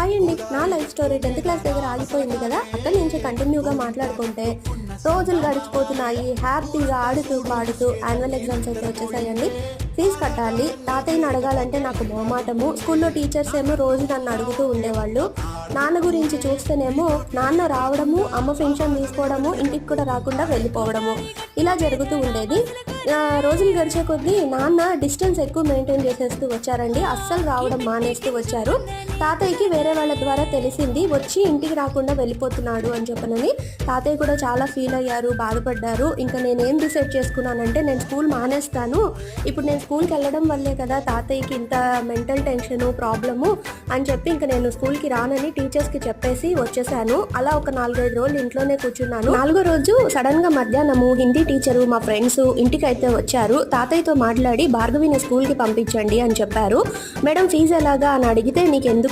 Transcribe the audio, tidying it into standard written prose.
Hi అండి, నా life story 10th class దగ్గర ఆగిపోయింది కదా, అక్కడి నుంచి కంటిన్యూగా మాట్లాడుకుంటే రోజులు గడిచిపోతున్నాయి. హ్యాపీగా ఆడుతూ పాడుతూ యాన్యువల్ ఎగ్జామ్స్ అయితే వచ్చేసాయండి. ఫీజు కట్టాలి. తాతయ్యని అడగాలంటే నాకు మొహమాటము. స్కూల్లో టీచర్స్ ఏమో రోజు నన్ను అడుగుతూ ఉండేవాళ్ళు. నాన్న గురించి చూస్తేనేమో నాన్న రావడము, అమ్మ పెన్షన్ తీసుకోవడము, ఇంటికి కూడా రాకుండా వెళ్ళిపోవడము ఇలా జరుగుతూ ఉండేది. రోజులు గడిచే కొద్దీ నాన్న డిస్టెన్స్ ఎక్కువ మెయింటైన్ చేసేస్తూ వచ్చారండి. అస్సలు రావడం మానేస్తూ వచ్చారు. తాతయ్యకి వేరే వాళ్ళ ద్వారా తెలిసింది, వచ్చి ఇంటికి రాకుండా వెళ్ళిపోతున్నాడు అని చెప్పనని. తాతయ్య కూడా చాలా ఫీల్ అయ్యారు, బాధపడ్డారు. ఇంకా నేనేం డిసైడ్ చేసుకున్నానంటే, నేను స్కూల్ మానేస్తాను. ఇప్పుడు నేను స్కూల్కి వెళ్ళడం వల్లే కదా తాతయ్యకి ఇంత మెంటల్ టెన్షను ప్రాబ్లము అని చెప్పి ఇంకా నేను స్కూల్కి రానని టీచర్స్కి చెప్పేసి వచ్చేసాను. అలా ఒక 4-5 రోజులు ఇంట్లోనే కూర్చున్నాను. 4వ రోజు సడన్గా మధ్యాహ్నము హిందీ టీచరు మా ఫ్రెండ్స్ ఇంటికి అయితే వచ్చారు. తాతయ్యతో మాట్లాడి భార్గవిని స్కూల్కి పంపించండి అని చెప్పారు. మేడం ఫీజు ఎలాగా అని అడిగితే, నీకు ఎందుకు